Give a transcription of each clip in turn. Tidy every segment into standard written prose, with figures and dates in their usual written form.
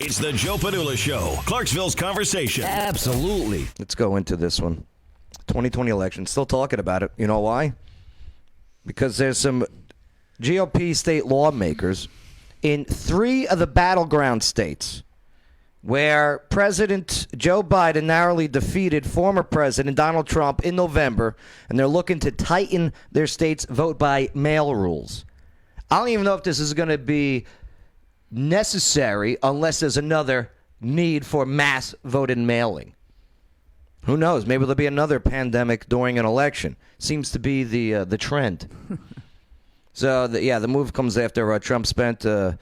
It's the Joe Padula Show, Clarksville's conversation. Absolutely. Let's go into this one. 2020 election. Still talking about it. You know why? Because there's some GOP state lawmakers in 3 of the battleground states where President Joe Biden narrowly defeated former President Donald Trump in November, and they're looking to tighten their state's vote-by-mail rules. I don't even know if this is going to be necessary unless there's another need for mass vote-in mailing. Who knows? Maybe there'll be another pandemic during an election. Seems to be the trend. So, the move comes after Trump spent the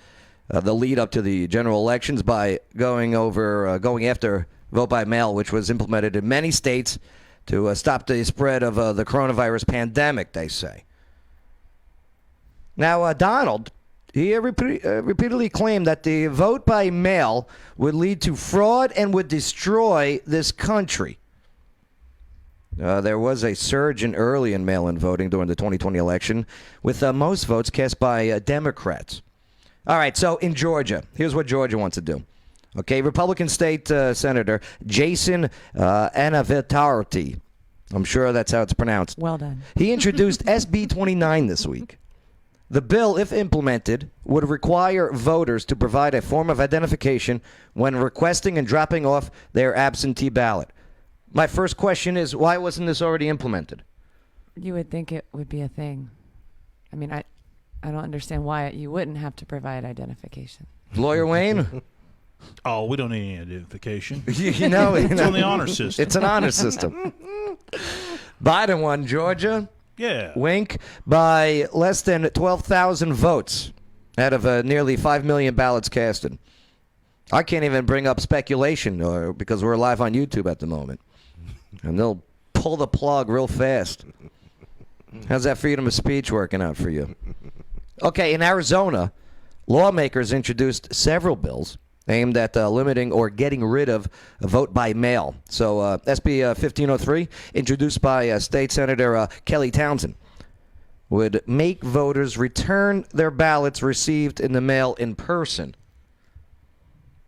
lead up to the general elections by going after vote by mail, which was implemented in many states to stop the spread of the coronavirus pandemic, they say. Now, Donald, he repeatedly claimed that the vote by mail would lead to fraud and would destroy this country. There was a surge in early and mail-in voting during the 2020 election, with most votes cast by Democrats. All right, so in Georgia, here's what Georgia wants to do. Okay, Republican State Senator Jason Anavitarty, I'm sure that's how it's pronounced. Well done. He introduced SB 29 this week. The bill, if implemented, would require voters to provide a form of identification when requesting and dropping off their absentee ballot. My first question is, why wasn't this already implemented? You would think it would be a thing. I mean, I don't understand why you wouldn't have to provide identification. Lawyer Wayne? Oh, we don't need any identification. you know, It's on the honor system. It's an honor system. Biden won Georgia. Yeah. Wink by less than 12,000 votes out of nearly 5 million ballots casted. I can't even bring up speculation because we're live on YouTube at the moment. And they'll pull the plug real fast. How's that freedom of speech working out for you? Okay, in Arizona, lawmakers introduced several bills aimed at limiting or getting rid of a vote by mail. So SB 1503, introduced by State Senator Kelly Townsend, would make voters return their ballots received in the mail in person.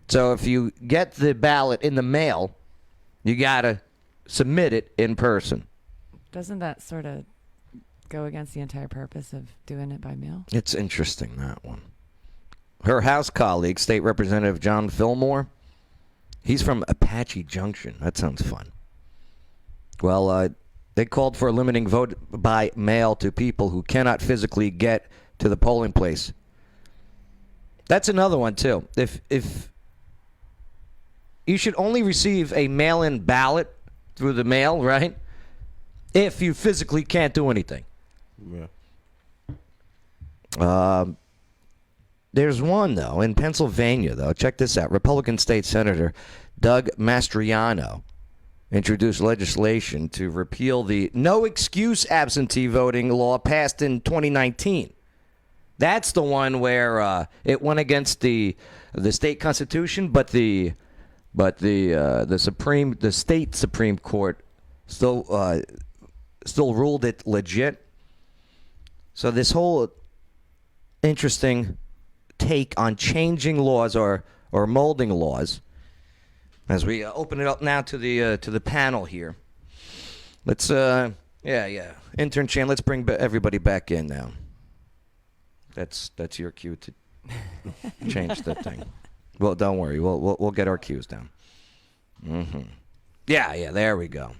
So if you get the ballot in the mail, you got to submit it in person. Doesn't that sort of go against the entire purpose of doing it by mail? It's interesting, that one. Her House colleague, State Representative John Fillmore, he's from Apache Junction. That sounds fun. Well, they called for limiting vote by mail to people who cannot physically get to the polling place. That's another one, too. If you should only receive a mail-in ballot through the mail, right? If you physically can't do anything. Yeah. There's one, though, in Pennsylvania, though. Check this out. Republican State Senator Doug Mastriano introduced legislation to repeal the no-excuse absentee voting law passed in 2019. That's the one where it went against the state constitution, but the state Supreme Court still ruled it legit. So this whole interesting take on changing laws or molding laws. As we open it up now to the panel here. Let's intern Chan, let's bring everybody back in now. That's your cue to change the thing. Well, don't worry. We'll get our cues down. Mm-hmm. Yeah, there we go.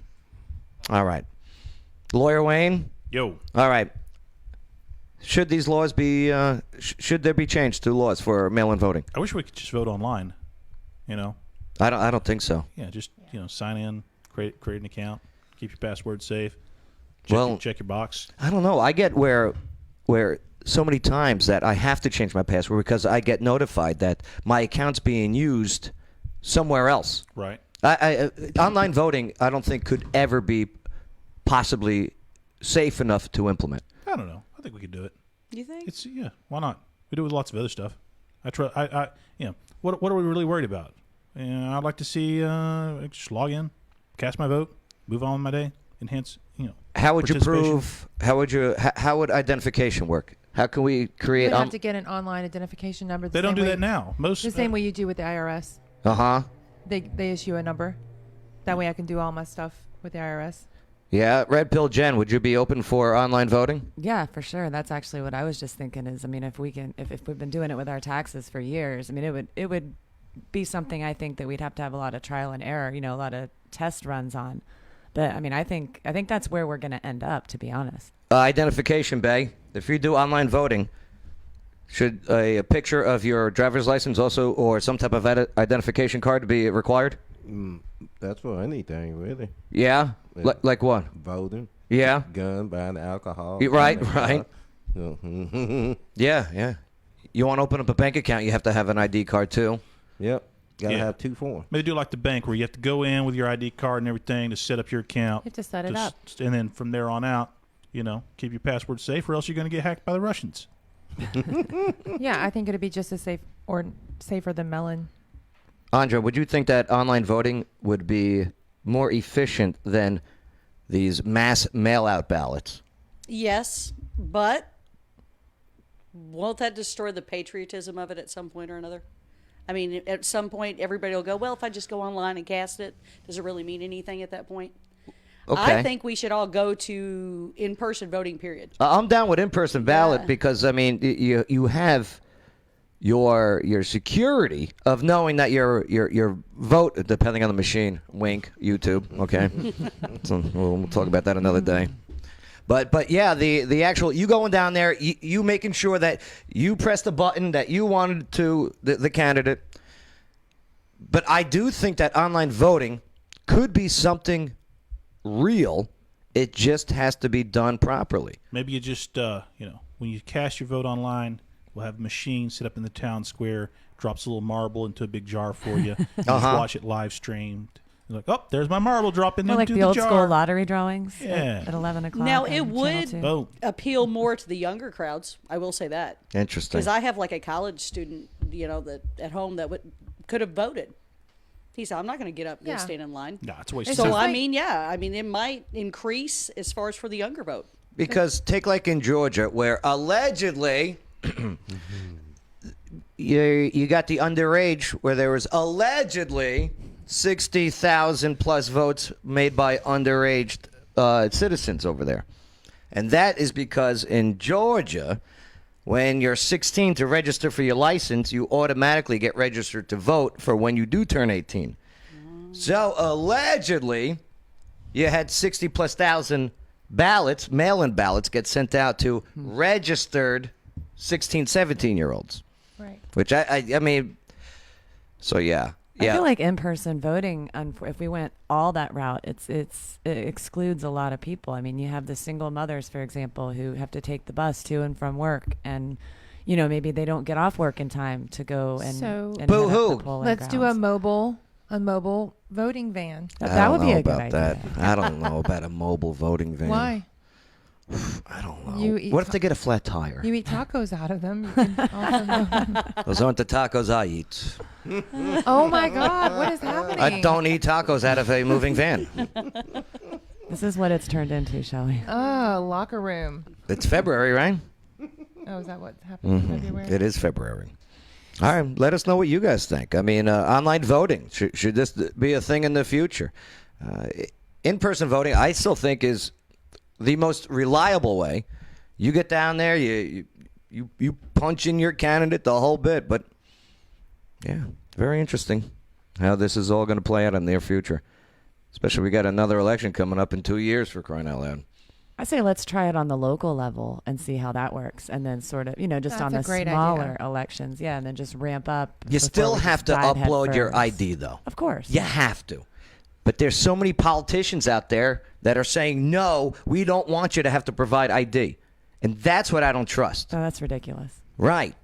All right. Lawyer Wayne? Yo. All right. Should these laws be should there be change to laws for mail-in voting? I wish we could just vote online, you know. I don't think so. Yeah, just, sign in, create an account, keep your password safe. Check your box. I don't know. I get where so many times that I have to change my password because I get notified that my account's being used somewhere else. Right. Online voting, I don't think could ever be possibly safe enough to implement. I don't know. I think we could do it. You think? Why not? We do it with lots of other stuff. What are we really worried about? I'd like to see just log in, cast my vote, move on with my day, enhance, How would you prove? How would identification work? How can we You create? would have to get an online identification number. They don't do that now. Most The same way you do with the IRS. Uh-huh. They issue a number. That way I can do all my stuff with the IRS. Yeah, Red Pill Jen, would you be open for online voting? Yeah, for sure. That's actually what I was just thinking is, I mean, if we've been doing it with our taxes for years, I mean, it would be something I think that we'd have to have a lot of trial and error, a lot of test runs on. But I mean, I think that's where we're going to end up, to be honest. Identification, Bay. If you do online voting, should a picture of your driver's license also, or some type of identification card be required? That's for anything, really. Yeah? Yeah. Like what? Voting, Yeah? gun, buying alcohol. Right, buying right. car. Yeah. You want to open up a bank account, you have to have an ID card too. Yep. Gotta Yeah. have 2 forms. Maybe do like the bank where you have to go in with your ID card and everything to set up your account. You have to set it up. And then from there on out, keep your password safe, or else you're going to get hacked by the Russians. Yeah, I think it'd be just as safe or safer than Melon. Andra, would you think that online voting would be more efficient than these mass mail-out ballots? Yes, but won't that destroy the patriotism of it at some point or another? I mean, at some point, everybody will go, well, if I just go online and cast it, does it really mean anything at that point? Okay. I think we should all go to in-person voting, period. I'm down with in-person ballot Yeah. because, I mean, you have your security of knowing that your vote, depending on the machine, wink, YouTube, okay? So we'll talk about that another day. But yeah, the actual, you going down there, you making sure that you press the button that you wanted to, the candidate. But I do think that online voting could be something real. It just has to be done properly. Maybe you just, when you cast your vote online, we'll have a machine set up in the town square, drops a little marble into a big jar for you. You just watch it live streamed. You're like, oh, there's my marble dropping Or like into the old jar. school lottery drawings Yeah. at 11 o'clock. Now, on it Channel would 2. Vote. appeal more to the younger crowds. I will say that. Interesting. Because I have like a college student, that at home that could have voted. He said, I'm not going to get up and Yeah. go stand in line. Nah, it's a waste It's of So, just time. like- it might increase as far as for the younger vote. Because take like in Georgia, where allegedly you got the underage, where there was allegedly 60,000 plus votes made by underage citizens over there. And that is because in Georgia, when you're 16 to register for your license, you automatically get registered to vote for when you do turn 18. So allegedly, you had 60 plus thousand ballots, mail-in ballots, get sent out to registered 16, 17-year-olds. Right. Which I mean, so yeah. I feel like in-person voting, if we went all that route, it excludes a lot of people. I mean, you have the single mothers, for example, who have to take the bus to and from work, and maybe they don't get off work in time to go and So- and Boo hit up hoo. the polling Let's do a grounds. mobile voting van. That would be a good about idea. that. I don't know about a mobile voting van. Why? I don't know. You eat What if they get a flat tire? You eat tacos out of them. You can also Those aren't the tacos I eat. oh my God! What is happening? I don't eat tacos out of a moving van. This is what it's turned into, Shelley. Oh, locker room. It's February, right? Oh, is that what happened in February? It is February. All right, let us know what you guys think. I mean, online voting, should this be a thing in the future? In-person voting, I still think, is the most reliable way. You get down there, you punch in your candidate, the whole bit. But, yeah, very interesting how this is all going to play out in the near future. Especially we got another election coming up in 2 years, for crying out loud. I say let's try it on the local level and see how that works, and then sort of, just That's on a the great smaller idea. elections, and then just ramp up. You before still we have just to dive head upload your first. ID, though. Of course. You have to. But there's so many politicians out there that are saying, no, we don't want you to have to provide ID. And that's what I don't trust. Oh, that's ridiculous. Right.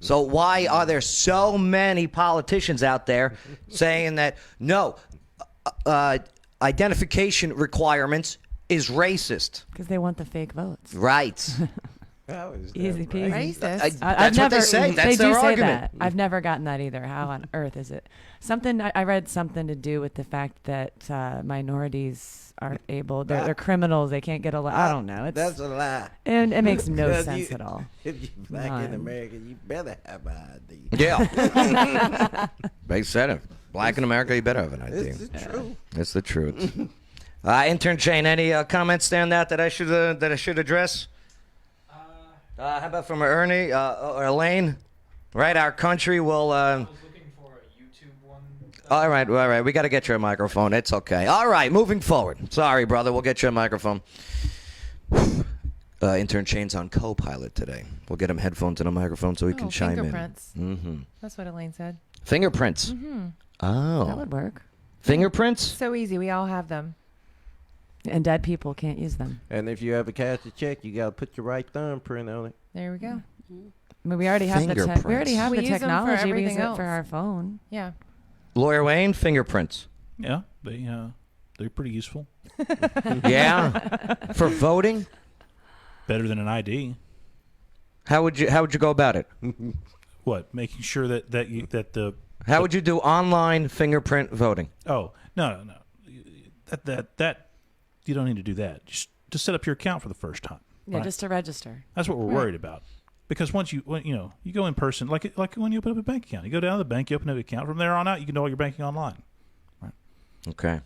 So why are there so many politicians out there saying that, no, identification requirements is racist? Because they want the fake votes. Right. How is that Easy peasy. Racist. That's what they say. That's they their do say argument. that. I've never gotten that either. How on earth is it? Something I read something to do with the fact that minorities aren't able. They're criminals. They can't get a. I don't know. That's a lie. And it makes no Because sense at all. If you're black in None. America, you better have an ID. Yeah. They said it. Black in America, you better have an ID. It's the truth. It's the truth. Intern Shane, any comments stand out that I should address? How about from Ernie or Elaine? Right, our country will. I was looking for a YouTube one. All right. We got to get you a microphone. It's okay. All right, moving forward. Sorry, brother. We'll get you a microphone. Intern Shane's on co-pilot today. We'll get him headphones and a microphone so he can chime fingerprints. in. Mm-hmm. That's what Elaine said. Fingerprints. Mm-hmm. Oh. That would work. Fingerprints? So easy. We all have them. And dead people can't use them. And if you ever cash a check, you gotta put your right thumbprint on it. There we go. I mean, we already have Fingerprints. we already have We the use them for technology. We use everything it else. for our phone. Yeah. Lawyer Wayne, fingerprints. Yeah, they're pretty useful. Yeah. For voting? Better than an ID. How would you go about it? What? Making sure that the How would you do online fingerprint voting? oh no that you don't need to do that. Just set up your account for the first time. Yeah, right? just to register. That's what we're worried about. Because once you go in person, like when you open up a bank account, you go down to the bank, you open up an account. From there on out, you can do all your banking online. Okay.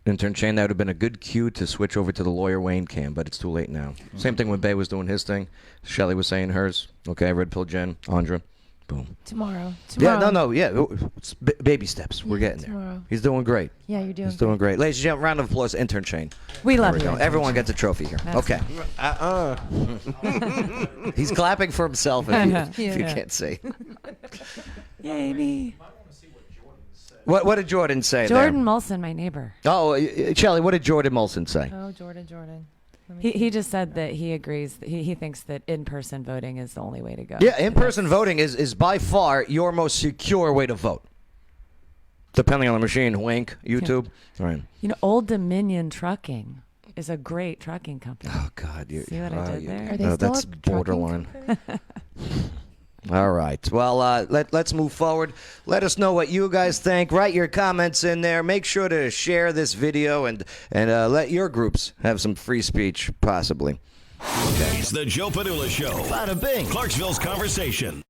Intern Shane, that would have been a good cue to switch over to the Lawyer Wayne cam, but it's too late now. Same thing when Bay was doing his thing. Shelly was saying hers. Okay, Red Pill Jen, Andra. Boom. Tomorrow. Yeah, no. It's baby steps. We're getting there. tomorrow. He's doing great. Yeah, you're doing He's doing great. Ladies and gentlemen, round of applause, Intern Shane. We There love we you. go. Everyone gets a trophy here. That's Okay. He's clapping for himself if you Yeah. can't see. Yay me. What did Jordan say Jordan Molson, my neighbor. there? Oh, Shelly, what did Jordan Molson say? Oh, Jordan. Let me He just said that he agrees. He thinks that in-person voting is the only way to go. Yeah, in-person voting is by far your most secure way to vote. Depending on the machine, wink, YouTube. All right. You know, Old Dominion Trucking is a great trucking company. Oh God, See what I did there? Are they no, still that's a trucking borderline. company? All right. Well, let's move forward. Let us know what you guys think. Write your comments in there. Make sure to share this video and let your groups have some free speech, possibly. It's the Joe Padula Show. Bada bing. Clarksville's conversation.